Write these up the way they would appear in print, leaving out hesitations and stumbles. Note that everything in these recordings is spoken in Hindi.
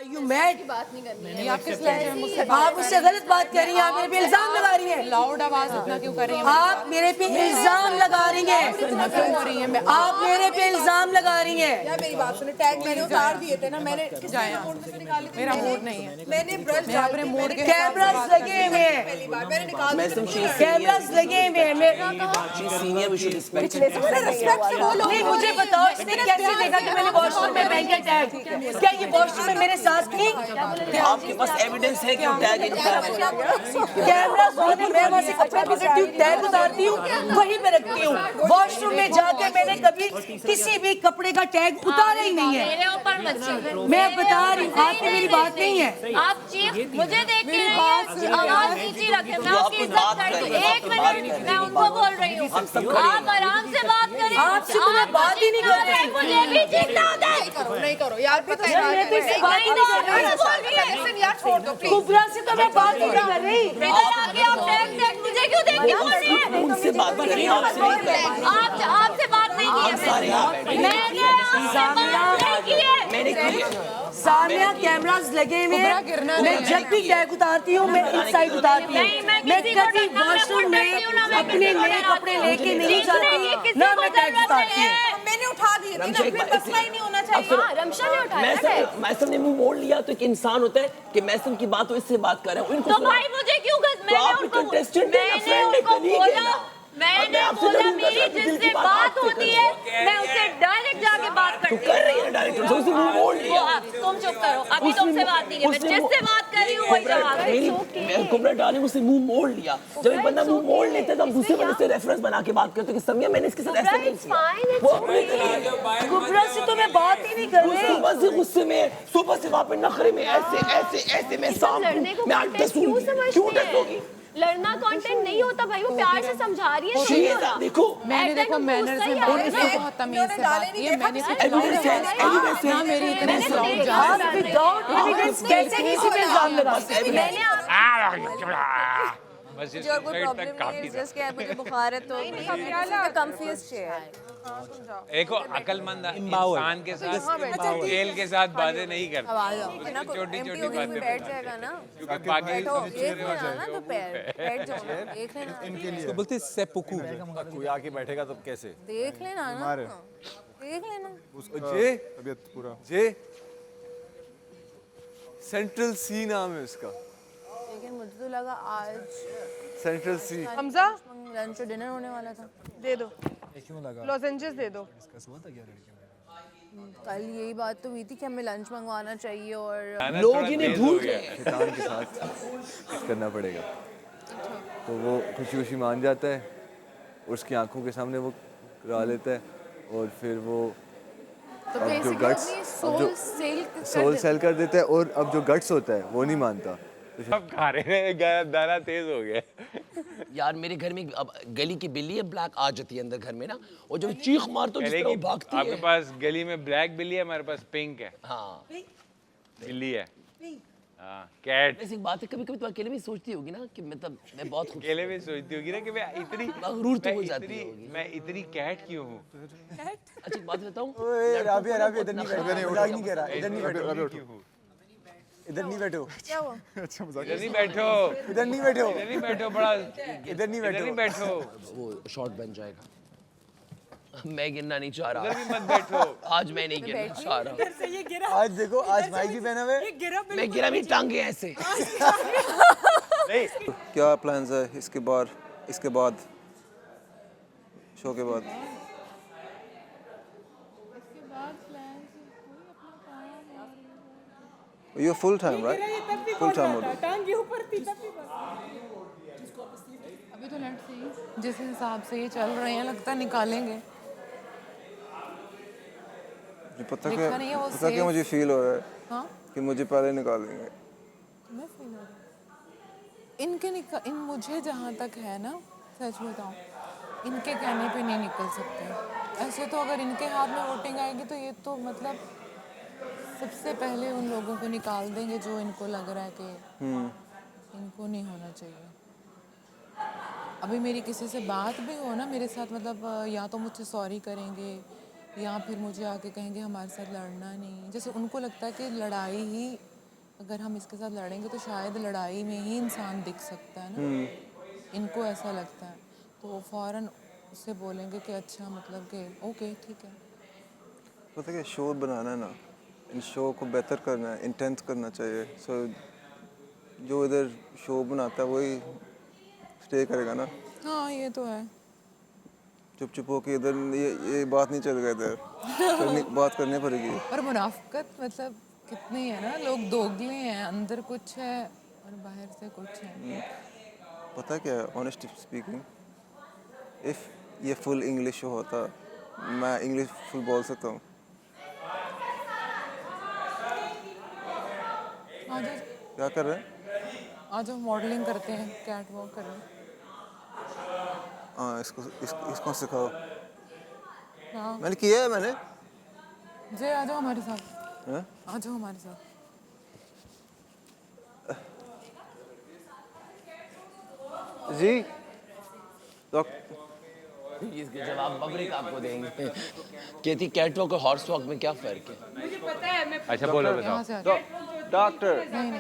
You mad? बात नहीं करनी है। आप किस लहजे में मुझसे आप मुझसे गलत बात कर रही हैं, आप मेरे पे इल्जाम लगा रही हैं। लाउड आवाज इतना क्यों कर रही हैं? आप मेरे पे इल्जाम लगा रही हैं। क्यों हो रही है? आप मेरे पे इल्जाम लगा रही हैं। यार मेरी बात सुनो, टैग मैंने उतार दिए थे ना, मैंने जाए मेरा मूड नहीं है। मैंने ब्रश मैं अपने मूड के कैमरास लगे हुए हैं, पहली बार मैंने निकाल कैमरास लगे हुए हैं। नहीं, मुझे बताओ इसने कैसे देखा कि मैंने वॉशरूम में पहन के टैग? क्या ये वॉशरूम में मेरे साथ थी? आपके पास एविडेंस है कि वो टैग कैमरा सोने मैं वहाँ से कपड़ा पकड़ती हूँ, टैग उतारती हूँ, वहीं पे रखती हूँ। वॉशरूम में जाके मैंने कभी किसी भी कपड़े का टैग उतारा ही नहीं है। मेरे ऊपर मत चिल्लाओ। मैं बता रही हूँ, आपकी मेरी बात नहीं है। आप चीख मुझे देख के आवाज नीचे रखें, मैं आपकी इज्जत करती हूँ। एक मिनट, मैं उनको बोल रही हूँ, आप आराम से बात करें। आपसे तो मैं बात ही नहीं कर रही। मुझे भी चीखना होता है। नहीं करो यार, पता है मैं तो इससे बात ही नहीं कर रही। Listen, यार छोड़ दो प्लीज। कुबरा से तो मैं बात ही नहीं कर रही। इधर आके आप टैग मुझे क्यों देख के बोल रही हैं? उनसे बात करें, आपसे नहीं करें। आपसे बात नहीं की है। मैंने आपसे बात नहीं की है। मैंने की है। सामने कैमरास लगे हुए हैं। मैं जब भी टैग उतारती हूँ, मैं इनसाइड उतारती हूँ। मैं कभी वॉशरूम में अपने नए कपड़े लेके नहीं जाती, ना मैं टैग उतारती हूँ। मैंने उठा दिए थे ना, फिर मसला ही नहीं होना चाहिए। रमशा ने उठाया। मैसन ने मुंह मोड़ लिया तो एक इंसान होता है कि मैसन की बात हो, इससे बात कर रहा हूँ। तो भाई मुझे क्यों आप contestant हैं, friend है, colleague है ना। मैंने आपसे बोला जरूर मेरी करता हूँ, दिल जिससे की बात बात आपसे होती कर है मैं उससे डायरेक्ट जाके बात करती कर रही है डायरेक्टर से, उसने मुंह मोड़ लिया। तुम चुप करो, अभी तुमसे बात नहीं है, मैं जिससे बात कर रही हूँ वही जवाब है। मैं कुबरा डाली, उसने मुंह मोड़ लिया। जब एक बंदा मुंह मोड़ लेता है तो हम दूसरे बंदे से रेफरेंस बना के बात करते हैं कि समझिए मैंने इसके साथ ऐसा नहीं किया। वो अपने तरीके कुबरा से तो मैं बात ही नहीं कर रही। सुबह से गुस्से में, सुबह से वहाँ पे नखरे में, ऐसे ऐसे ऐसे मैं सांप हूँ, मैं आज डसूंगी, क्यों डसोगी? लड़ना कंटेंट नहीं होता भाई, वो प्यार से समझा रही है, नहीं हो रहा। देखो मैंने देखो मैनर से बात की, बहुत तमीज से बात की है। मैंने एविडेंस ना मेरी इतनी सलाह आप विदाउट एविडेंस कैसे किसी पे इल्जाम लगा सकते हैं? मैंने बस मुझे और कोई प्रॉब्लम नहीं है, जस्ट क्या है, मुझे बुखार है तो कंफ्यूज चेयर। देखो अकलमंद इंसान के साथ खेल के साथ बातें नहीं करते, छोटी छोटी बातें बैठ जाएगा ना, क्योंकि बाकी बैठो, देख लेना ना, तो बैठ जाओ ना, देख लेना, इसको बोलते हैं सेपुकू। कोई आके बैठेगा तो कैसे? देख लेना ना, देख लेना। जे तबीयत पूरा जे सेंट्रल सी नाम है उसका। लेकिन मुझे तो लगा आज सेंट्रल सी हमजा लंच और डिनर होने वाला था। दे दो, लॉजेंजेस दे दो। कल यही बात तो हुई थी कि हमें लंच मंगवाना चाहिए और लोग इन्हें भूल गए। शैतान के साथ कुछ करना पड़ेगा तो वो खुशी खुशी मान जाता है, उसकी आंखों के सामने वो करा लेता है और फिर वो अब जो गट्स सोल सेल कर देता है और अब जो गट्स होता है वो नहीं मानता। सब खा रहे हैं, दाना तेज हो गया। यार मेरे घर में अब गली की बिल्ली है, ब्लैक आ जाती है अंदर घर में ना, और जब चीख मार तो जिस तरह वो भागती आपके है। पास गली में ब्लैक बिल्ली है, हमारे पास पिंक है। हाँ बिल्ली है, हाँ कैट। ऐसी बात है, कभी कभी तो अकेले भी सोचती होगी ना कि मतलब मैं बहुत खूबसूरत अकेले भी सोचती होगी ना कि मैं इतनी मगरूर तो हो जाती होगी। मैं इतनी कैट क्यों हूँ? अच्छी बात बताऊँ, राबिया इधर नहीं बैठो, मजाक नहीं कर रहा, इधर नहीं बैठो, इधर नहीं बैठो, क्या हुआ? इधर नहीं बैठो, इधर नहीं बैठो, इधर नहीं बैठो, बड़ा इधर नहीं बैठो। वो शॉर्ट बन जाएगा। मैं गिरना नहीं चाह रहा, इधर भी मत बैठो। आज मैं नहीं गिरना चाह रहा। आज देखो, आज भाई भी पहना हुआ है, मैं गिरा भी टांगे ऐसे। क्या प्लान्स है इसके बाद शो के बाद? You full time right? Full time model. अभी तो लेट्स सी जिस हिसाब से ये चल रहे हैं लगता है निकालेंगे। पता दिखता नहीं है वो क्या safe। मुझे फील हो रहा है हाँ कि मुझे पहले निकालेंगे। मैं फील हो रही इन मुझे जहाँ तक है ना, सच बताऊँ, इनके कहने पे नहीं निकल सकते। ऐसे तो अगर इनके हाथ में वोटिंग आएगी तो ये तो मतलब सबसे पहले उन लोगों को निकाल देंगे जो इनको लग रहा है कि इनको नहीं होना चाहिए। अभी मेरी किसी से बात भी हो ना मेरे साथ, मतलब या तो मुझसे सॉरी करेंगे या फिर मुझे आके कहेंगे हमारे साथ लड़ना नहीं। जैसे उनको लगता है कि लड़ाई ही अगर हम इसके साथ लड़ेंगे तो शायद लड़ाई में ही इंसान दिख सकता है ना, इनको ऐसा लगता है, तो वो फ़ौरन उससे बोलेंगे कि अच्छा मतलब कि ओके ठीक है। पता है शो बनाना है ना, इन शो को बेहतर करना है, इंटेंस करना चाहिए। सो जो इधर शो बनाता है वही स्टे करेगा ना। हाँ ये तो है। चुप चुप होके इधर ये बात नहीं चल गया इधर बात करनी पड़ेगी। और मुनाफिकत मतलब कितनी है ना, लोग दोगले हैं, अंदर कुछ है और बाहर से कुछ है। पता क्या है, ऑनेस्टली स्पीकिंग, इफ़ ये फुल इंग्लिश शो होता, मैं इंग्लिश फुल बोल सकता हूँ। आज क्या कर रहे हैं? आज हम मॉडलिंग करते हैं, कैट वॉक कर रहे हैं। हाँ इसको सिखाओ। हाँ मैंने किया है मैंने। जी आ जाओ हमारे साथ, हाँ? आ जाओ हमारे साथ। जी इसके जवाब बबरिक आपको देंगे। कहती कैट वॉक और हॉर्स वॉक में क्या फर्क है? अच्छा बोलो बताओ। यहाँ से आ जाओ। डॉक्टर नहीं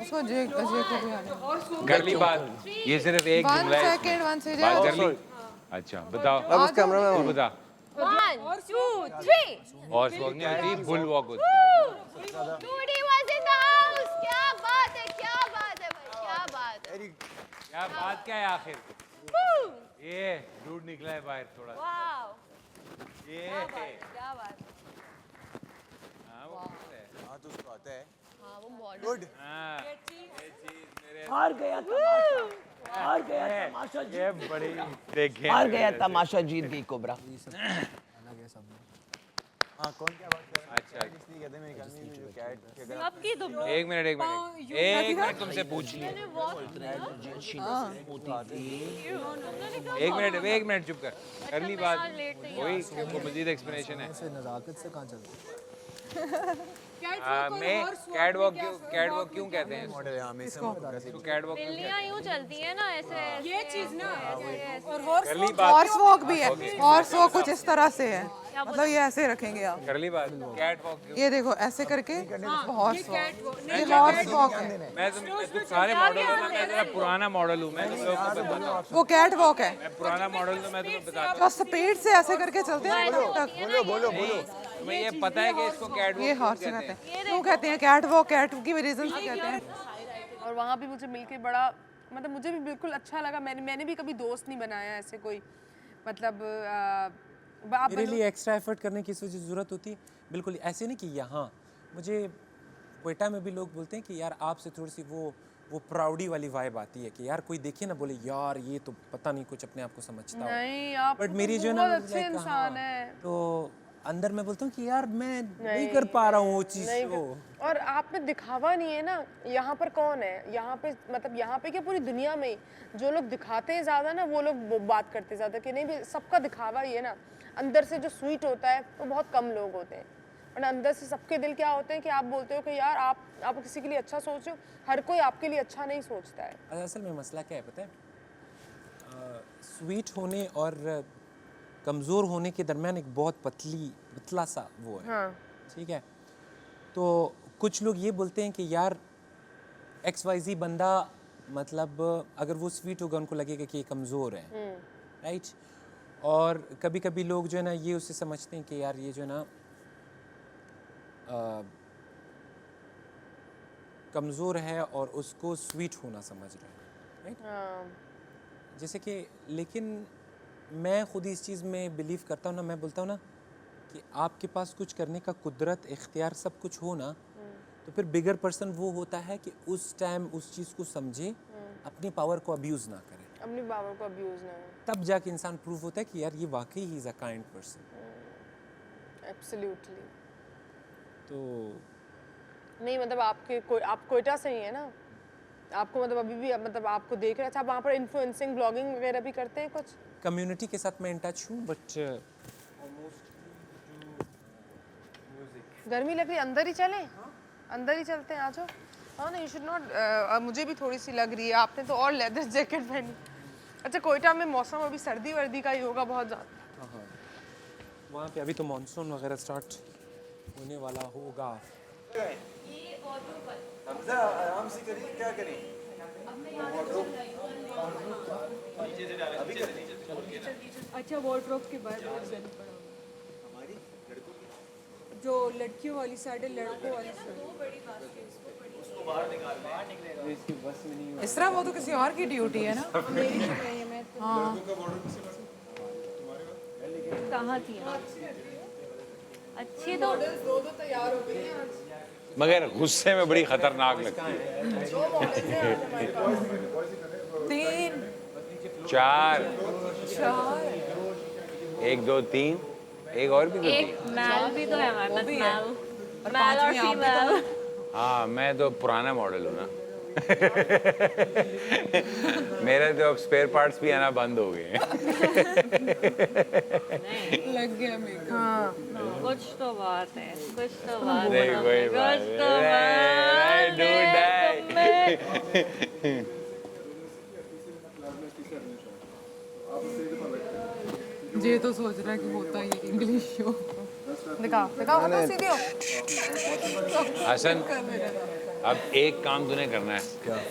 उसको अजय को भी आने। कर ली बात, ये सिर्फ एक वन जुमला है, सेकेंड बात कर ली। अच्छा बताओ, अब उस कैमरा में तू बता। 1 2 3 हॉर्स वॉक नहीं होती, बुल वॉक होती है। Nudie was in the house. क्या बात है, क्या बात है भाई, क्या बात है। क्या बात क्या है आखिर? Woo! ये दूध निकला है बाहर थोड़ा। Wow. ये क्या बात है। हाँ वो बात है। हाँ वो मॉडल। हाँ हार गया तमाशा, हार गया तमाशा, ये बड़ी देखे हार गया तमाशा, जीत गई कोबरा। अच्छा अब की तुम एक मिनट तुमसे पूछ ली। एक मिनट चुप कर ली बात, वही वो मजीद एक्सप्लेनेशन है। नज़ाकत से कहाँ चल मैं कैट वॉक क्यों कहते हैं इसको? कैट वॉक बिल्लियाँ यूँ चलती हैं ना ऐसे, ये चीज ना, और हॉर्स वॉक भी है। हॉर्स वॉक कुछ इस तरह से है, मतलब ये ऐसे रखेंगे आप, कर ली बात। कैट वॉक ये देखो ऐसे करके हॉर्स वॉक, ये हॉर्स वॉक है। मैं तुम सारे मॉडल हूँ ना, मैं जरा पुराना मॉडल हूँ, मैं तुम लोगों को बताता हूँ। वो कैट वॉक है, मैं पुराना मॉडल तो मैं तुम्हें बताता हूँ। तो स्पीड से ऐसे करके चलते हैं तक। तुम्हें ये पता है कि इसको कैट ये वॉक हॉर्स कहते हैं, क्यों कहते हैं कैट वॉक? कैट की रीजन से कहते हैं। और वहाँ भी मुझे मिलके बड़ा, मतलब मुझे भी बिल्कुल अच्छा लगा। मैंने भी कभी दोस्त नहीं बनाया ऐसे कोई, मतलब मेरे लिए एक्स्ट्रा एफर्ट करने की ज़रूरत होती है। बिल्कुल ऐसे नहीं कि यहाँ मुझे क्वेटा में भी लोग बोलते हैं कि यार आपसे थोड़ी सी वो प्राउडी वाली वाइब आती है कि यार कोई देखे ना बोले यार ये तो पता नहीं कुछ अपने आप को समझता हो। नहीं, आप बट मेरी जो बहुत ना अच्छे इंसान है। तो अंदर मैं बोलता हूँ कि यार मैं नहीं कर पा रहा हूँ वो चीज़ को। और आप में दिखावा नहीं है ना। यहाँ पर कौन है, यहाँ पे मतलब यहाँ पे क्या पूरी दुनिया में जो लोग दिखाते हैं ज़्यादा ना, वो लोग वो बात करते ज़्यादा कि नहीं भी सबका दिखावा ही है ना। अंदर से जो स्वीट होता है वो बहुत कम लोग होते हैं, और अंदर से सबके दिल क्या होते हैं कि आप बोलते हो कि यार आप किसी के लिए अच्छा सोच रहे हो, हर कोई आपके लिए अच्छा नहीं सोचता है। असल में मसला क्या है पता है, स्वीट होने और कमज़ोर होने के दरमियान एक बहुत पतला सा वो है। हाँ। ठीक है, तो कुछ लोग ये बोलते हैं कि यार XYZ बंदा, मतलब अगर वो स्वीट होगा उनको लगेगा कि ये कमज़ोर है, राइट। और कभी कभी लोग जो है ना ये उससे समझते हैं कि यार ये जो है ना कमज़ोर है और उसको स्वीट होना समझ रहे हैं, राइट। जैसे कि लेकिन मैं खुद इस चीज़ में बिलीव करता हूँ ना, मैं बोलता हूँ ना कि आपके पास कुछ करने का कुदरत, इख्तियार सब कुछ हो ना, तो फिर बिगर पर्सन वो होता है कि उस टाइम उस चीज़ को समझे, अपनी पावर को अब्यूज़ ना करे, अपनी पावर को अब्यूज़ ना, तब जाके इंसान प्रूव होता है कि यार ये वाकई he is a kind person. Absolutely. तो नहीं मतलब आप कोयटा से ही है ना, आपको मतलब अभी भी मतलब आपको देख रहे हैं। आप वहाँ पर इन्फ्लुएंसिंग ब्लॉगिंग वगैरह भी करते हैं कुछ? कम्युनिटी के साथ मैं इन टच हूँ, बट गर्मी लग रही है, अंदर ही चलें? अंदर ही चलते हैं, आ जाओ। हाँ ना, यू शुड नॉट, मुझे भी थोड़ी सी लग रही है, आपने तो और लेदर जैकेट पहनी। अच्छा, कोयटा में मौसम अभी सर्दी वर्दी का ही होगा बहुत ज़्यादा। हाँ, वहाँ पे अभी तो मानसून वगैरह स्टार्ट होने वाला होगा। आराम से करिए, क्या करें? अच्छा वार्डरोब के बाद जो लड़कियों वाली साइड है, लड़कों वाली साइड इस तरह वो तो किसी और की ड्यूटी है ना। हाँ कहाँ थी अच्छी तो तैयार हो गई हैं आज। मगर गुस्से में बड़ी खतरनाक लगती है। 3 4 4 1 2 3 एक और भी तो थी। एक मैल भी तो है हमारे पास, मैल और पांचवी आप भी फीमेल। हाँ मैं तो पुराना मॉडल हूँ ना। मेरे तो अब स्पेयर पार्ट्स भी आना बंद हो गए हैं। लग गया मेरे को। कुछ तो बात है, कुछ तो बात नहीं है, कोई बात कुछ तो ये तो सोच रहा है कि होता ही इंग्लिश शो। दिखाओ दिखाओ दिखाओ सीधे हो। हसन अब एक काम तूने करना है,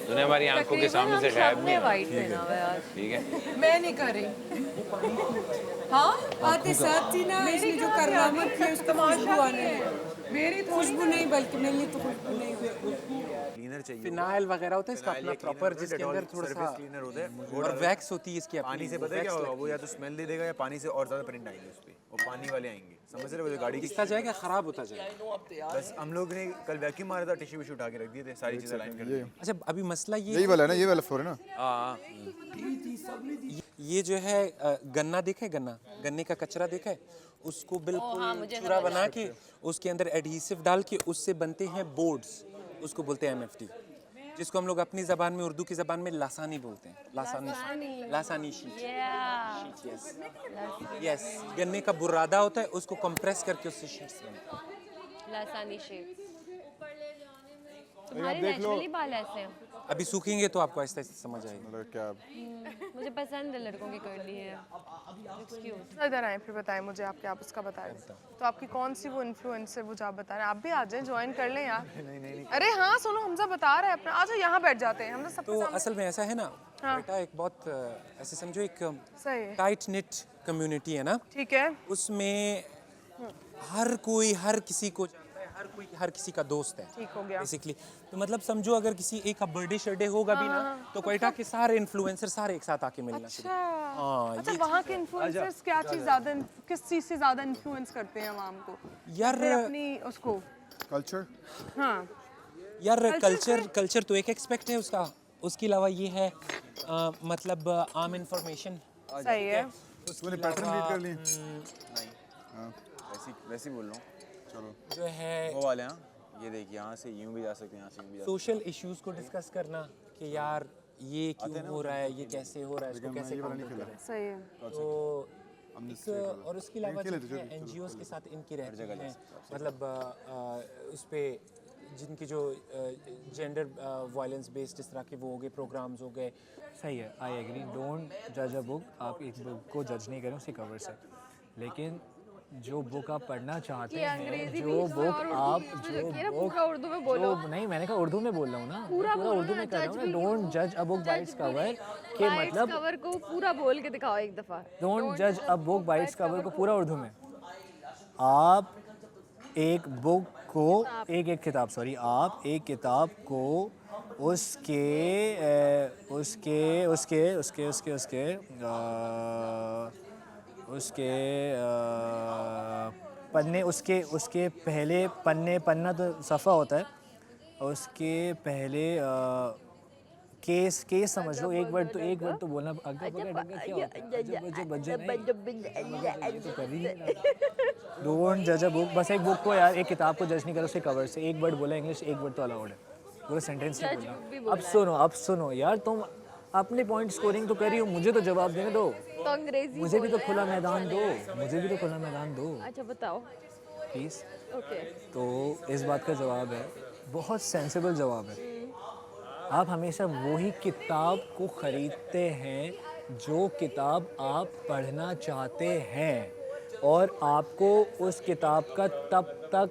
तूने हमारी आंखों के सामने से गायब नहीं होना। वाइट पहना हुआ है आज। ठीक है मैं नहीं कर रही। हाँ आते साथ थी ना, इसने जो करामत की उसका खुशबू आने लगी। मेरी खुशबू नहीं बल्कि मेरे लिए तो खुशबू नहीं हुई। क्लीनर चाहिए, फिनाइल वगैरह होता है इसका अपना प्रॉपर, जिसके अंदर थोड़ा सा क्लीनर होता है और वैक्स होती है इसकी पानी से पता है क्या होगा, वो या तो स्मेल दे देगा या पानी से और ज्यादा प्रिंट आएंगे उस पे, और पानी वाले आएंगे, समझ रहे हो? वो गाड़ी की घिसता जाएगा, खराब होता जाएगा। बस हम लोग ने कल वैक्यूम मारा था, टिश्यू विश्यू उठा के रख दिए थे, सारी चीजें लाइन कर दी। अच्छा अभी मसला यही वाला है ना, ये वाला फ्लोर है ना। हाँ ये जो है गन्ना देखा है, गन्ने का कचरा देखा है, उसको बिल्कुल चूरा बना के उसके अंदर एडहेसिव डाल के उससे बनते हैं बोर्ड्स, उसको बोलते हैं MFT, जिसको हम लोग अपनी ज़बान में, उर्दू की ज़बान में लासानी बोलते हैं। लासानी शीट। यस गन्ने का बुर्रादा होता है, उसको कंप्रेस करके उससे शीट्स बनते हैं। लासानी शेप। तुम्हारे नेचुरली बाल ऐसे हैं। अभी सूखेंगे तो आपको ऐसा समझ आएगा। मतलब क्या मुझे पसंद है लड़कों की कर्ली है। Excuse। इधर आए फिर बताएं मुझे, आप क्या उसका बता रहे थे। तो आपकी कौन सी वो इन्फ्लुएंसर वो जो आप बता रहे हैं, आप भी आ जाएं, ज्वाइन कर लें यार। नहीं। अरे हाँ सुनो, हमजा बता रहा है अपना, आ जाओ यहाँ बैठ जाते हैं, हमजा सब। तो असल में ऐसा है ना बेटा, एक बहुत ऐसे समझो एक टाइट निट कम्युनिटी है ना, ठीक है, उसमें हर कोई हर किसी को, हर कोई हर किसी का दोस्त है, ठीक हो गया बेसिकली। तो मतलब समझो अगर किसी एक का बर्थडे शर्डे होगा भी ना, तो क्वेटा के सारे इन्फ्लुएंसर सारे एक साथ आके मिलना शुरू। अच्छा वहाँ के इन्फ्लुएंसर्स क्या चीज़ ज़्यादा, किस चीज़ से ज़्यादा इन्फ्लुएंस करते हैं आवाम को यार? अपनी उसको कल्चर। हाँ यार कल्चर तो एक एक्सपेक्ट है उसका, उसके अलावा ये है मतलब आम इंफॉर्मेशन। सही है, उसने पैटर्न रीड कर ली। वैसे बोल रहा हूँ, चलो जो है वो वाले हैं, ये देखिए यहाँ से यूं भी जा सकते हैं, यहाँ से यूं भी जा सकते सोशल इश्यूज को डिस्कस करना कि यार ये क्यों हो रहा है, ये कैसे हो रहा है, इसको कैसे काउंटर करें। सही है। तो और उसके अलावा NGOs के साथ इनकी रहती हैं, मतलब उस पे जिनकी जो जेंडर वायलेंस बेस्ड इस तरह के वो हो गए, प्रोग्राम्स हो गए। सही है, आई एग्री, डोंट जज अ बुक। आप एक बुक को जज नहीं करें उसके कवर से, लेकिन जो बुक आप पढ़ना चाहते हैं, जो बुक आप पूरा उर्दू में बोलो। नहीं मैंने कहा उर्दू में बोल रहा हूँ ना, पूरा उर्दू में कर रहा हूँ ना। डोंट जज a book by its cover के मतलब कवर को पूरा बोल के दिखाओ एक दफा। डोंट जज a book by its cover को पूरा उर्दू में। आप एक बुक को एक किताब को उसके पन्ने, उसके पहले पन्ना तो सफ़ा होता है, उसके पहले केस समझ लो। एक वर्ड तो बोलना डोंट जज अ बुक। बस एक बुक को यार, एक किताब को जज नहीं करो उसके कवर से। एक वर्ड बोला इंग्लिश, एक वर्ड तो अलाउड है, पूरा सेंटेंस नहीं बोलना। अब सुनो यार, तुम अपनी पॉइंट स्कोरिंग तो कर रही हो, मुझे तो जवाब देने दो। तो अंग्रेजी मुझे भी तो खुला मैदान दो। अच्छा बताओ प्लीज। ओके, तो इस बात का जवाब है, बहुत सेंसिबल जवाब है। आप हमेशा वही किताब को ख़रीदते हैं जो किताब आप पढ़ना चाहते हैं, और आपको उस किताब का तब तक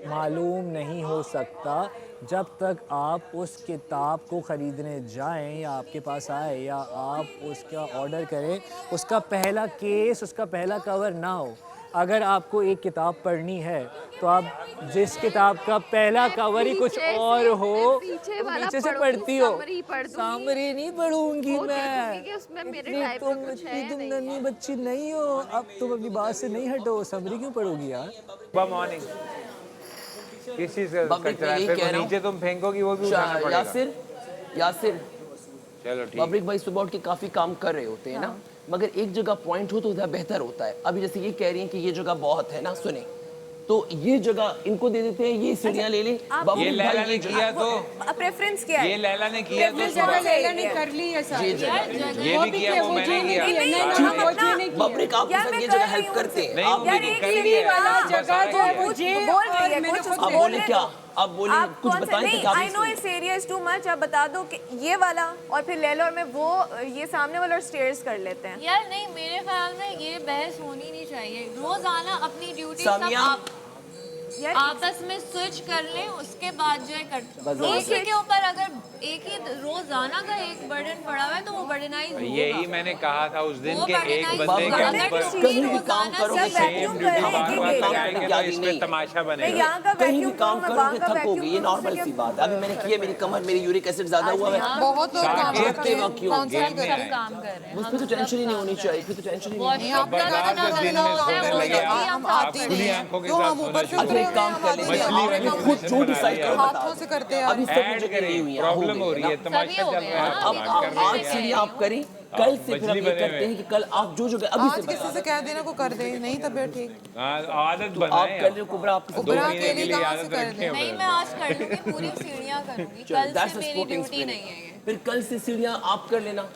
मालूम नहीं हो सकता जब तक आप उस किताब को ख़रीदने जाएं या आपके पास आए या आप उसका ऑर्डर करें, उसका पहला केस, उसका पहला कवर ना हो। अगर आपको एक किताब पढ़नी है तो आप जिस किताब का पहला कवर ही कुछ और हो, पीछे से पढ़ती हो। सामरी नहीं पढ़ूंगी मैं, तुम नन्ही बच्ची नहीं हो। अब तुम अपनी बात से नहीं हटो, समरी क्यों पढ़ोगी यार? सुबह मॉर्निंग किस चीज का कचरा है, फिर नीचे तुम फेंकोगी वो भी उठाना पड़ेगा। यासिर चलो ठीक। पब्लिक भाई सुबह उठ के काफी काम कर रहे होते हैं ना, मगर एक जगह पॉइंट हो तो ज़्यादा बेहतर होता है। अभी जैसे ये कह रही हैं कि ये जगह बहुत है ना, सुने तो ये जगह इनको दे देते हैं, ये सीढ़ियाँ ले लें। ये लैला ने किया तो प्रेफरेंस किया है, ये लैला ने किया तो लैला ने कर ली है सर। ये भी किया, वो मैंने किया। पब्लिक आप ये जगह हेल्प करते हैं। नहीं वाला जगह जो है वो जे बोल रही है कुछ। अब बोले क्या, अब बोले कुछ बताएं। आई नो इस एरिया इज टू मच। आप बता दो कि ये वाला और फिर लेलोर में वो ये सामने वाला और स्टेयर्स कर लेते हैं। यार नहीं, मेरे ख्याल में ये बहस होनी नहीं चाहिए। रोजाना अपनी ड्यूटी सब आपस में स्विच कर लें, उसके बाद जो है एक ही के ऊपर अगर एक ही रोजाना का एक बर्डन पड़ा हुआ है तो वो बर्डनाइज होगा। यही मैंने कहा था उस दिन के एक बंदे के ऊपर कहीं भी काम करोगे सेम ड्यूटी बार-बार करेंगे तो इसमें तमाशा बनेगा। कहीं भी काम करोगे थकोगे, ये नॉर्मल सी बात है। अभी मैंने किया, मेरी कमर, मेरी यूरिक एसिड ज्यादा हुआ है। बहुत लोग काम करते हैं, कौन सा सब काम कर रहे हैं। मुझ पे तो टेंशन ही नहीं होनी चाहिए, फिर तो टेंशन ही नहीं। एक काम कर लेंगे, खुद जो डिसाइड करो हाथों से करते हैं। अभी सब जगह नहीं हुई है, प्रॉब्लम हो रही है, तमाशा चल रहा है। अब आज सीढ़ियाँ आप करें, कल से फिर हम ये करते हैं कि कल आप जो जगह अभी से किसी से कह देना को कर दे, नहीं तबीयत ठीक। आदत आप बनाएं। कर रहे कुबरा, आप कुबरा के लिए कहाँ से कर दे? नहीं, मैं आज कर लूंगी, पूरी सीढ़ियाँ करूंगी। कल से मेरी ड्यूटी नहीं है ये। फिर कल से सीढ़ियाँ आप कर लेना।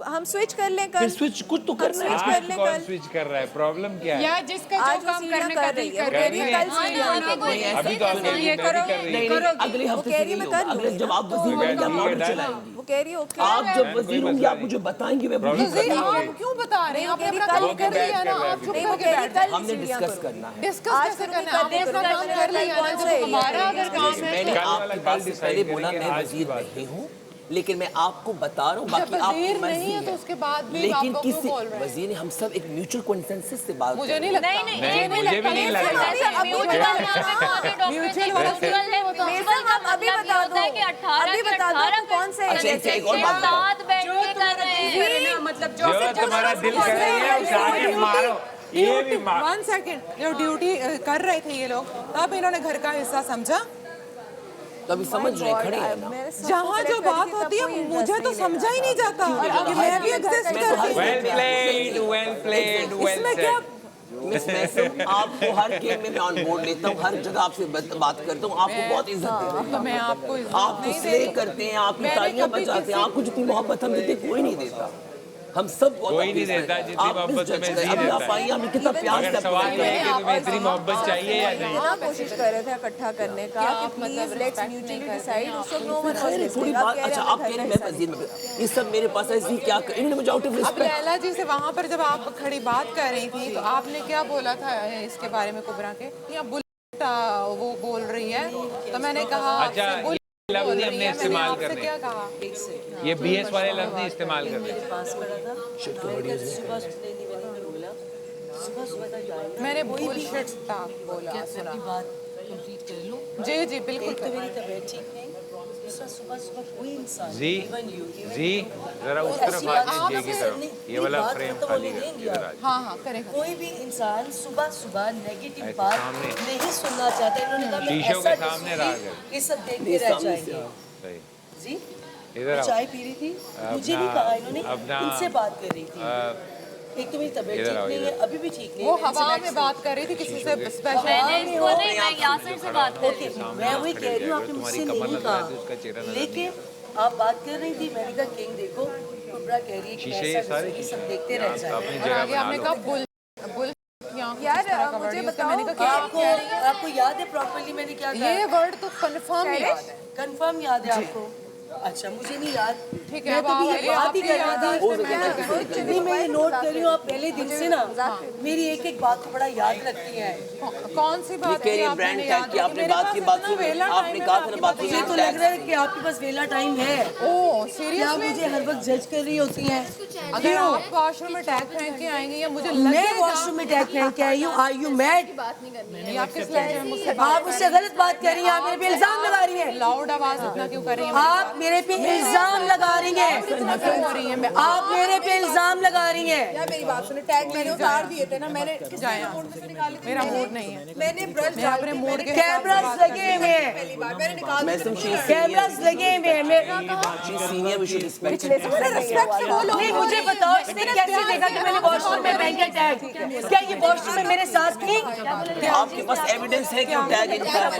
हम स्विच कर लें कल। फिर स्विच कुछ तो करना है। कर लें कौन कल। स्विच कर रहा है, प्रॉब्लम क्या है? यार जिसका जो काम करने का दिल कर रही है अभी तो ये करो, नहीं अगले हफ्ते से नहीं होगा। अगले जब आप वजीर होंगे आप ऑर्डर चलाएंगे। वो कह रही है ओके। आप जब वजीर होंगे आप मुझे बताएंगे, मैं आप क्यों बता रहे हैं? आपने अपना काम कर लिया ना, आप चुप करके बैठ जाओ। हमने डिस्कस करना है। डिस्कस कैसे करना है? आपने अपना काम कर लिया ना, जब हमारा अगर काम है। मैंने आपकी बात से पहले बोला मैं वजीर नहीं हूँ, लेकिन मैं आपको बता रहा हूँ, बाकी आपकी मर्जी है। तो उसके बाद भी लेकिन आप किसी क्यों बोल रहे हैं? वजीर ने हम सब एक म्यूचुअल कंसेंसस से बात मुझे नहीं लगता। नहीं मुझे भी नहीं लगता। म्यूचुअल वाला अभी बता दो, अभी बता दो कौन से एक और बात साथ बैठ के कर रहे हैं। मतलब जो तुम्हारा दिल कर रही है उसे मारो, ये भी मारो। 1 सेकंड, जो ड्यूटी कर रहे थे ये लोग, तब इन्होंने घर का हिस्सा समझा। तो अभी समझ रहे खड़े हैं ना। जहाँ जो बात होती है मुझे तो समझा ही नहीं जाता कि मैं भी एग्जिस्ट करती हूँ। Well played, well played, well इसमें said. क्या मिस मैसम, आपको हर गेम में मैं ऑन बोर्ड लेता हूँ, हर जगह आपसे बात करता हूँ, आपको बहुत इज्जत देता हूँ। तो मैं आपको आप तो स्ले करते हैं, आपकी तालियां बजाते हैं, आपको जितनी मोहब्बत हम देते कोई नहीं देता। हम सब कोई नहीं देता जितनी मोहब्बत तुम्हें जी देता है। हमें कितना प्यार अगर सवाल ये है कि तुम्हें इतनी मोहब्बत चाहिए या नहीं? इतना कोशिश कर रहे थे इकट्ठा करने का कि प्लीज लेट्स म्यूचुअली डिसाइड। उसको नो वन वाज थोड़ी लिसनिंग। बात, अच्छा आप कह रहे हैं मैं वजीर में, ये सब मेरे पास है, क्या इन्होंने मुझे आउट ऑफ अब रिस्पेक्ट। लैला जी से वहाँ पर जब आप खड़ी बात कर रही थी तो आपने क्या बोला था इसके बारे में कुबरा के? या बुलेट वो बोल रही है, तो मैंने कहा अच्छा लफ्ज़ नहीं हमने इस्तेमाल करने, क्या कहा? ये BS वाले लफ्ज़ नहीं इस्तेमाल करने। मैंने बुलशिट था बोला, सुना। जी जी बिल्कुल। जी जरा उस तरफ आ जाइए की तरफ, ये वाला फ्रेम खाली है इधर आ। हाँ हाँ करेगा। कोई भी इंसान सुबह सुबह नेगेटिव ऐसे बात सामने। नहीं सुनना चाहता। इन्होंने कहा मैं शीशों ऐसा के सामने नहीं रहा सुनूंगी, कर। ये सब देखते रह जाएंगे। सही जी इधर आओ। चाय पी रही थी, मुझे नहीं कहा इन्होंने, इनसे बात कर रही थी। एक तो मेरी तबीयत ठीक नहीं है, अभी भी ठीक नहीं वो है। हवा में बात कर रही थी किसी से स्पेशल। मैंने इसको नहीं, मैं यासिर से बात कर रही थी। मैं वही कह रही हूँ, आपने मुझसे नहीं कहा, लेकिन आप बात कर रही थी। मैंने कहा किंग देखो, कुबरा कह रही है कि शीशे ऐसा सारे ये सब देखते रह जाएंगे। अपनी जगह बना आपने लो। कहा बुल यार मुझे बताओ, मैंने कहा आपको याद है प्रॉपर्ली मैंने क्या कहा? ये वर्ड तो कंफर्म याद है। कंफर्म याद है आपको? अच्छा मुझे नहीं याद। ठीक मैं है, तो अब ये बात ही कर रही थी। नहीं मैं ये नोट कर रही हूँ, आप पहले दिन से ना मेरी एक एक बात को बड़ा याद रखती हैं। कौन सी बात कह रही है ब्रांड टैग की आपने बात की बात सुनी, आपने कहा था ना बात मुझे तो लग रहा है कि आपके पास वेला टाइम है। ओह क्या सीरियसली? मुझे हर वक्त जज कर रही होती हैं? अगर आप वॉशरूम में टैग फेंक के आएंगे या मुझे मैं लगेगा वॉशरूम में टैग फेंक के आई हूँ, आर यू मैड? या किस लहजे में मुझसे आप मुझसे गलत बात कर रही हैं, आप मेरे पे इल्जाम लगा रही हैं। लाउड आवाज इतना क्यों कर रही हैं? आप मेरे पे इल्जाम लगा रही हैं, क्यों हो रही है? आप मेरे पे इल्जाम लगा रही हैं। क्या मेरी बात सुने, टैग मैंने उतार दिए थे ना, मैंने जाया मेरा मूड नहीं है, मैंने ब्रश मैं अपने मूड के कैमरास लगे हुए हैं, पहली बार मैंने निकाल मैसम शी कैमरास लगे हुए हैं। Senior we should respect. Respect से बोलो। नहीं मुझे बताओ इसने कैसे देखा कि मैंने वॉशरूम में पहन के टैग? क्या ये वॉशरूम में मेरे साथ थी? आपके पास एविडेंस है कि वो टैग इनका है?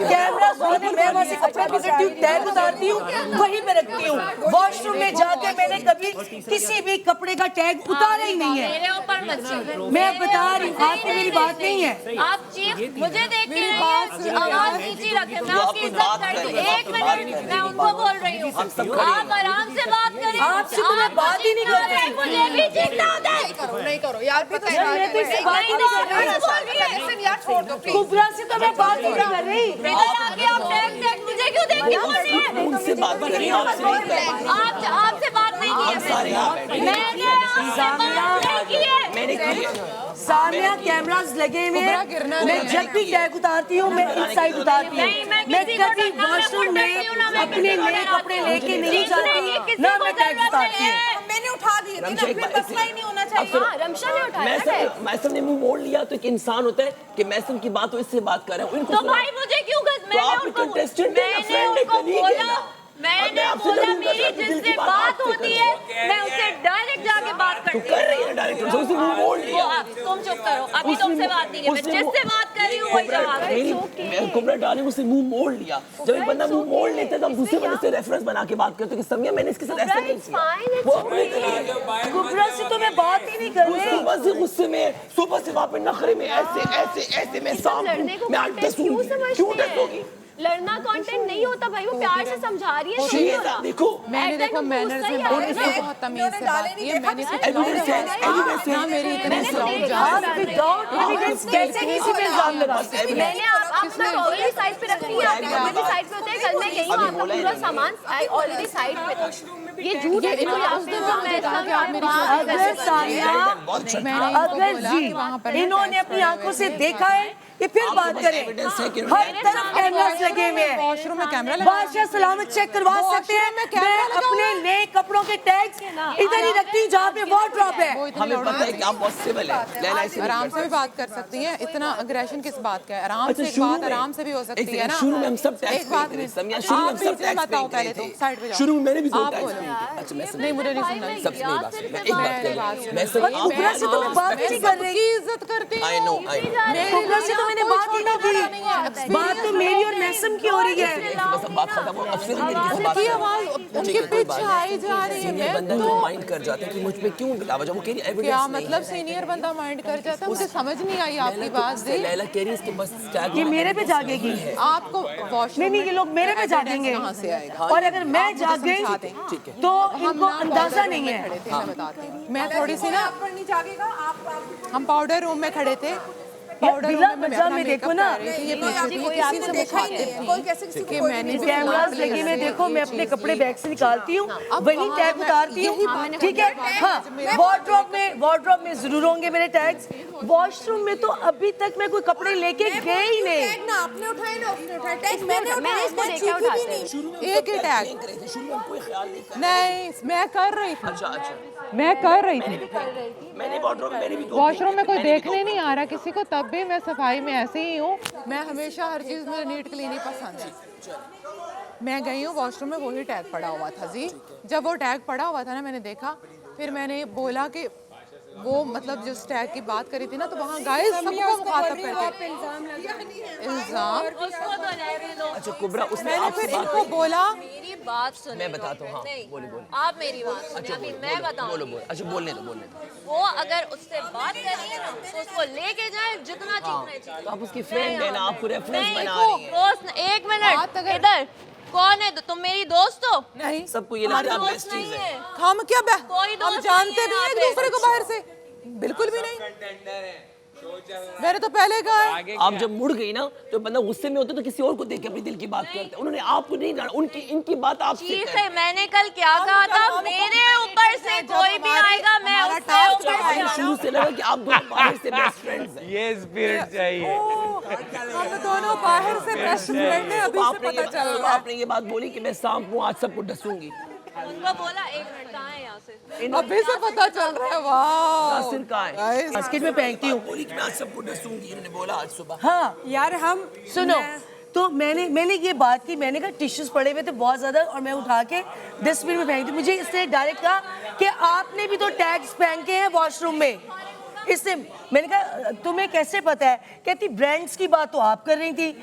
कैमरास ऑन है, मैं वहाँ से कपड़ा पकड़ती हूँ, टैग उतारती हूँ, वहीं पे रखती हूँ। वॉशरूम में जाके मैंने कभी किसी भी कपड़े का टैग उतारा ही नहीं है। मेरे ऊपर मत चलो। मैं बता रही हूँ, आपकी मेरी बात नहीं है। आप चीख मुझे देख के आवाज नीचे रखें, मैं आपकी इज्जत करती हूँ। एक मिनट मैं उनको बोल रही हूँ, आप आराम से बात करें। आपसे तो मैं बात ही नहीं कर रही। मुझे भी चीखना होता है। नहीं करो यार, पता है मैं तो इससे बात ही नहीं कर रही। लिसन यार, छोड़ दो प्लीज। कुबरा से तो मैं बात ही नहीं कर रही। इधर आके आप टैग मुझे क्यों देख के बोल रही हैं? उनसे बात करें, आपसे नहीं करें। आपसे बात नहीं की है मैंने आपसे बात नहीं की है। मैंने की है। सामने कैमरास लगे हुए हैं, मैं जब भी टैग उतारती हूँ मैं इनसाइड उतारती हूँ। मैं कभी वॉशरूम में अपने नए कपड़े लेके नहीं जाती, ना मैं टैग उतारती हूँ। मैंने उठा दिए थे ना, फिर मसला ही नहीं होना चाहिए। हाँ, रमशा ने उठाया। मैसम ने मुंह मोड़ लिया तो एक इंसान होता है कि मैसम की बात हो, इससे बात कर रहे हैं। तो भाई मुझे क्यों मैंने बोला मेरी जिससे बात होती है मैं उससे डायरेक्ट जाके बात करती हूँ। कर रही है डायरेक्ट, उससे मुंह मोड़ लिया। तुम चुप करो, अभी तुमसे बात नहीं है, मैं जिससे बात कर रही हूँ वही जवाब है। मैं कुबरा डाले उससे मुंह मोड़ लिया। जब एक बंदा मुंह मोड़ लेता है तो हम दूसरे बंदे से रेफरेंस बना के बात करते हैं कि समिया मैंने इसके साथ ऐसा नहीं किया। वो अपने कुबरा से तो मैं बात ही नहीं कर रही। सुबह से गुस्से में, सुबह से वहाँ पे नखरे में ऐसे ऐसे ऐसे मैं सांप हूँ, मैं आज डसूंगी। क्यों डसूंगी? लड़ना कंटेंट नहीं होता भाई, वो प्यार से समझा रही है। नहीं हो रहा। देखो मैंने देखो मैनर्स में बहुत तमीज से बात की है। मैंने कुछ ना मेरी इतनी साउंड आप विदाउट एविडेंस कैसे किसी पे इल्जाम लगाते हैं? मैंने आपका ऑलरेडी साइड पे रख लिया, आपने ऑलरेडी साइड पे होते हैं। कल मैं गई हूँ, आपका पूरा सामान ऑलरेडी साइड पे था। ये झूठ है। उस दिन हमने कहा कि आप मेरी अगर सानिया, अगर जी इन्होंने अपनी आंखों से देखा है कि फिर बात करें। हर तरफ कैमरास लगे हुए हैं, वॉशरूम में कैमरा लगा, बादशाह सलामत चेक करवा सकते हैं। मैं अपने नए कपड़ों के टैग्स इधर ही रखती हूँ जहाँ पे वार्डरोब है। हमें पता है कि आप पॉसिबल है, लैला ऐसे नहीं आराम कर से भी बात कर सकती हैं। इतना अग्रेशन किस बात का है? आराम से एक बात आराम से भी हो सकती है ना। शुरू में हम सब टैक्स एक बात पे समिया, शुरू में हम सब टैक्स बताओ पे पहले तो साइड पे जाओ। शुरू में मैंने भी आप टैक्स बोलो। पे। अच्छा मैं नहीं मुझे नहीं सुनना। सबसे मेरी बात सुनो, मैं एक बात कर रही हूँ। मैं सब कुबरा से तो मैं बात ही नहीं कर रही। की इज्जत करती हूँ। आई नो कुबरा से तो मैंने बात ही नहीं की। बात तो मेरी और मैसम की हो रही है। बस अब बात खत्म हो, अब फिर मेरी किसी बात की करो। आवाज उनके पीछे आई जा रही है। सीनियर बंदा तो माइंड कर जाता है कि मुझ पे क्यों बिलावा, जब वो कह रही एविडेंस क्या नहीं मतलब सीनियर बंदा माइंड कर जाता है? मुझे समझ नहीं आई आपकी बात है। लैला कह रही है इसके बस टैग ये मेरे पे जागेगी। आपको वॉशरूम नहीं ये लोग मेरे पे जागेंगे कहाँ से आएगा? और अगर मैं जाग गई तो इनको अंदाजा नहीं है। मैं बताती हूँ। मैं थोड़ी सी ना नहीं जागेगा आप हम पाउडर रूम में खड़े थे। बिला बजा में देखो ना, ये किसी से देखा ही नहीं, कोई कैसे किसी को मैंने कैमरास लगे में देखो, मैं अपने कपड़े बैग से निकालती हूँ, वही टैग उतारती हूँ। ठीक है, हाँ वार्डरोब में जरूर होंगे मेरे टैग्स। वॉशरूम में तो अभी तक मैं कोई कपड़े लेके गए ही नहीं। टैग ना आपने उठाए ना उसने उठाए, टैग मैंने उठाया, इसको मैं देखा चूकी भी उठाते नहीं। एक ही टैग शुरू में कोई ख्याल नहीं कर। नहीं मैं कर रही थी। अच्छा मैं कर रही थी। मैंने वार्डरोब में मेरे भी दो वॉशरूम में कोई देखने नहीं आ रहा किसी को, तब भी मैं सफाई में ऐसे ही हूँ। मैं हमेशा हर चीज़ में नीट क्लीन ही पसंद है। मैं गई हूँ वॉशरूम में, वही टैग पड़ा हुआ था जी। जब वो टैग पड़ा हुआ था ना, मैंने देखा, फिर मैंने बोला कि वो मतलब जिस टैग की बात करी थी ना, तो वहाँ गाइस सबको मुखातब करके इल्जाम। अच्छा कुबरा उसने मैंने आपसे फिर बात इनको बोला, मेरी बात सुनो। मैं बताता हूँ। हाँ नहीं, बोले बोले। आप मेरी बात सुनिए, अभी मैं बताऊँ। बोलो अच्छा बोलने दो। वो अगर उससे बात कर रही है ना, तो उसको लेके जाए जितना चीखना चाहिए। तो आप उसकी फ्रेंड है ना, आपको रेफरेंस नहीं, बना रही है। एक मिनट इधर कौन है? तुम मेरी दोस्त हो? नहीं, सबको ये लगता है आप दोस्त besties नहीं हैं। है। हम क्या कोई हम दोस्त जानते नहीं भी है हैं एक यहाँ पे। दूसरे को बाहर से, बिल्कुल भी नहीं। मैंने तो पहले कहा है। आप जब मुड़ गई ना तो बंदा गुस्से में होता तो किसी और को देख के अपने दिल की बात करते। उन्होंने आपको नहीं डाला, उनकी इनकी बात आपसे ठीक तय है, मैंने कल क्या कहा था? मेरे ऊपर से कोई भी आएगा, मैं उससे ऊपर से है। शुरू से लगा कि आप दोनों बाहर से बेस्ट फ्रेंड्स हैं। ये स्पिरिट चाहिए। हम दोनों बाहर से बेस्ट फ्रेंड हैं, अभी से पता चल रहा है। आपने ये बात बोली कि मैं सांप हूँ, आज सबको डसूंगी। उनको बोला 1 मिनट कहाँ है यहाँ से? अभी से पता चल रहा है। वाह, नासिर कहाँ है? बास्केट में फेंकती हूँ। बोली कि मैं आज सबको डसूंगी, इन्होंने बोला आज सुबह। हाँ यार हम सुनो, तो मैंने ये बात की, मैंने कहा टिश्यूज पड़े हुए थे बहुत ज्यादा और मैं उठा के डस्टबिन में फेंक दी। मुझे इसने डायरेक्ट कहा कि आपने भी तो टैग्स फेंके हैं वॉशरूम में। इससे मैंने कहा तुम्हें कैसे पता है? कहती ब्रांड्स की बात तो आप कर रही थी।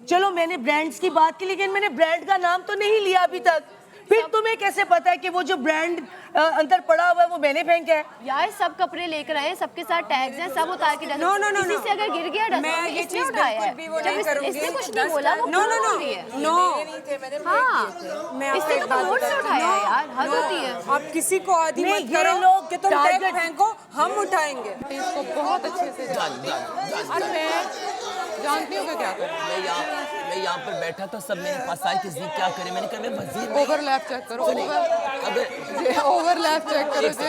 चलो मैंने ब्रांड्स की बात की, लेकिन मैंने ब्रांड का नाम तो नहीं लिया अभी तक। फिर तुम्हें कैसे पता है कि वो जो ब्रांड अंदर पड़ा हुआ है वो मैंने फेंका है? यार सब कपड़े लेकर आए, सबके साथ टैग्स हैं, सब उतार के नो नो नो किसी से अगर गिर गया डस्ट मैं ये इसने चीज उठाया है। बिल्कुल भी वो जब नहीं करूंगी। इसने कुछ नहीं बोला, वो नो नो क्यों नो बोल रही है? नो हाँ, मैं इसने तो नोट से उठाया है यार, हद होती है। आप किसी को आदि नहीं, मत ये करो लोग कि तुम target- टैग फेंको, हम उठाएंगे। इसको बहुत अच्छे से और मैं जानती हूँ कि क्या करें। मैं यहाँ पर बैठा था, सब मेरे पास आए कि जी क्या करें। मैंने कहा मैं वजीर नहीं। ओवरलैप चेक करो, अगर ओवरलैप चेक करो जी।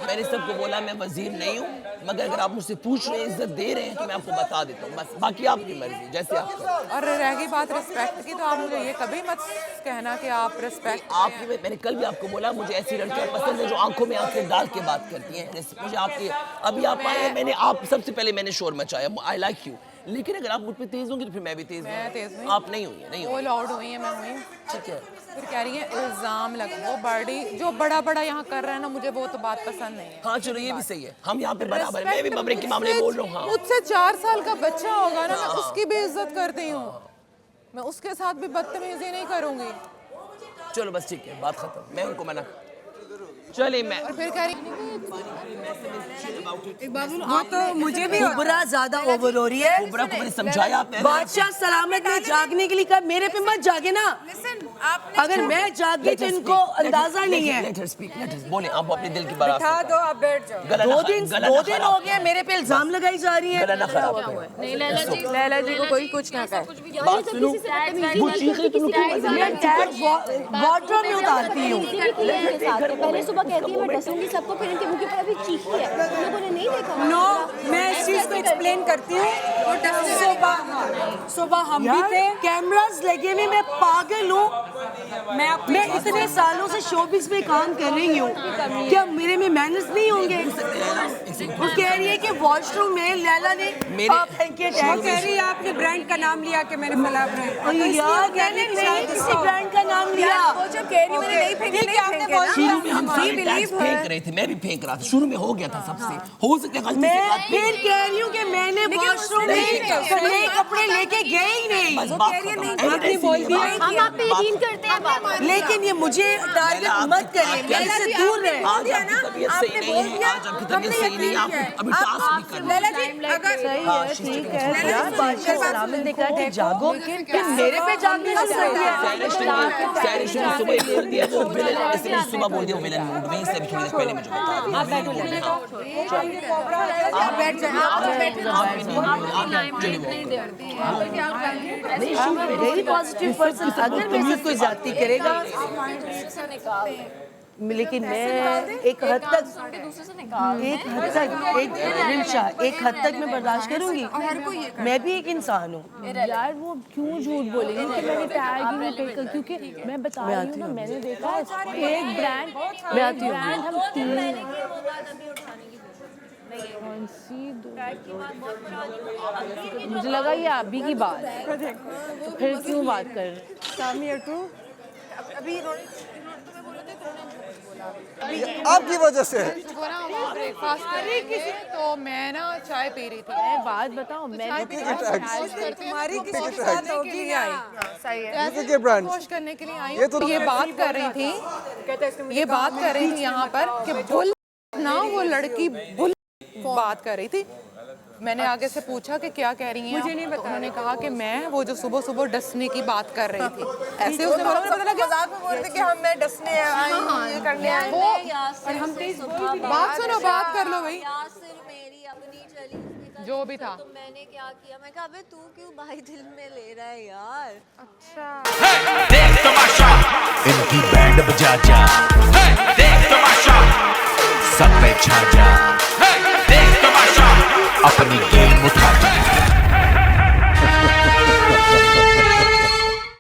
मैंने सबको बोला मैं वजीर नहीं हूँ, मगर अगर आप मुझसे पूछ रहे हैं, इज्जत दे रहे हैं तो मैं आपको बता देता हूँ। बस बाकी आपकी मर्जी, जैसे आप करें। और रह गई बात रिस्पेक्ट की, तो आप मुझे ये कभी मत कहना कि आप रिस्पेक्ट मैंने कल भी आपको बोला मुझे ऐसी लड़कियां पसंद है जो आंखों में आंखें डाल के बात करती हैं। मुझे आपकी अभी आप आए हैं, मैंने आप सबसे पहले मैंने शोर मचाया, आई लाइक यू। लेकिन अगर आप मुझ पे तेज होंगी तो फिर मैं भी तेज हूँ। आप नहीं हुई है, नहीं वो हुई। लाउड हुई है, मैं हुई। ठीक है, फिर कह रही है इल्जाम लग, वो बड़ी जो बड़ा बड़ा यहाँ कर रहा है ना, मुझे वो तो बात पसंद नहीं है। हाँ चलो ये भी सही है, हम यहाँ पे बराबर है। मैं भी बबरे के मामले में बोल रहा हूँ। हाँ मुझसे 4 साल का बच्चा होगा ना, मैं उसकी भी इज्जत करती हूँ। मैं उसके साथ भी बदतमीजी नहीं करूंगी। चलो बस ठीक है, बात खत्म। मैं उनको मना चले मैं और फिर कह रही वो तो मुझे भी कुबरा ज्यादा ओवर हो रही है। कुबरा को मैंने समझाया आपने। बादशाह सलामत ने जागने के लिए कहा, मेरे पे मत जागे ना। अगर मैं जाग गई तो इनको अंदाजा नहीं है। Let her speak, let her बोले, आप अपने दिल की बात बिठा दो, आप बैठ जाओ। 2 दिन हो गए मेरे पे इल्जाम लगाई जा रही है। गला ना खराब करो। नहीं लैला जी को कोई कुछ ना कहे। बात सुनो, वो चीख रही तुम क्यों? मैं टैग वार्डरोब में उतारती हूँ। पहले सुबह कहती है मैं डसूंगी सबको, फिर इनके मुंह के ऊपर अभी चीखी है, तुम लोगों ने नहीं देखा? नो, मैं इस चीज को एक्सप्लेन करती हूँ। सुबह हम भी थे, कैमरास लगे हुए, मैं पागल हूँ। मैं इतने सालों से शोबिस में काम कर रही हूँ, क्या मेरे में मैनर्स नहीं होंगे? वो कह रही है कि वॉशरूम में लैला ने फेंके टैग। वो कह रही है आपने ब्रांड का नाम लिया कि मेरे खिलाफ है। यार मैंने नहीं किसी ब्रांड का नाम लिया। वो जब कह रही मैंने नहीं फेंके, नहीं फेंके ना। शुरू में हम सारे टैग्स फेंक रहे थे, मैं भी फेंक रहा था। शुरू में हो गया था सबसे, हो सकता है गलती से मैं बात फिर कह रही हूँ कि मैंने वॉशरूम में नए कपड़े लेके गए ही नहीं। बस बात खत्म। आपने बोल दिया। हम आप पे यकीन करते हैं बात। लेकिन ये मुझे टारगेट मत करें, मेरे से दूर रहे। आज आपकी तबीयत सही नहीं है, आज आपकी तबीयत सही नहीं है, आपको अभी टास्क भी करना है। सही है, ठीक है यार। बादशाह सलामत ने कहा कि जागो, फिर मेरे पे जागने की जरूरत है। सैरिश ने सुबह एक कर दिया, वो विलन इसने सुबह बोल दिया, वो विलन मूड में। इससे भी थोड़ी देर पहले मुझे बता दिया। आप बैठ जाए, आप बैठ वेरी पॉजिटिव पर्सन। अगर मेरे साथ कोई जाती करेगा, लेकिन मैं एक हद तक एक हद तक मैं बर्दाश्त करूंगी। मैं भी एक इंसान हूँ यार। वो क्यों झूठ बोलेंगे कि मैंने टैग ही नहीं फेंका? क्योंकि मैं बता रही हूँ ना, मैंने देखा एक ब्रांड, मैं आती हूँ। ब्रांड हम 3 मुझे लगा ये अभी की बात है, तो फिर क्यों बात कर रहे? आपकी वजह से ब्रेकफास्ट कर रही थी, तो मैं ना चाय पी रही थी। मैं बात बताऊँ, मैं तुम्हारी किसी के साथ होगी ना? सही है। किसी के ब्रांड खुश करने के लिए आई ये हूँ। तो ये बात कर रही थी, ये बात कर रही थी यहाँ पर कि बुल ना, वो लड़की बुल बात कर रही थी। मैंने आगे से पूछा कि क्या कह रही हैं, मुझे नहीं पता। उन्होंने कहा कि मैं वो जो सुबह सुबह डसने की बात कर रही थी, ऐसे उसने बोला, मुझे पता लगा मजाक में बोलते कि हम मैं डसने आए ये करने आए वो और हम बात सुनो, बात कर लो भाई। यासिर मेरी अपनी चली, उसने कहा जो भी था। तो मैंने क्या किया, मैं कहा अबे तू क्यों भाई दिल में ले रहा है यार। अच्छा देख तमाशा इनकी बैंड बजा जा, देख तमाशा सब पे छा जा।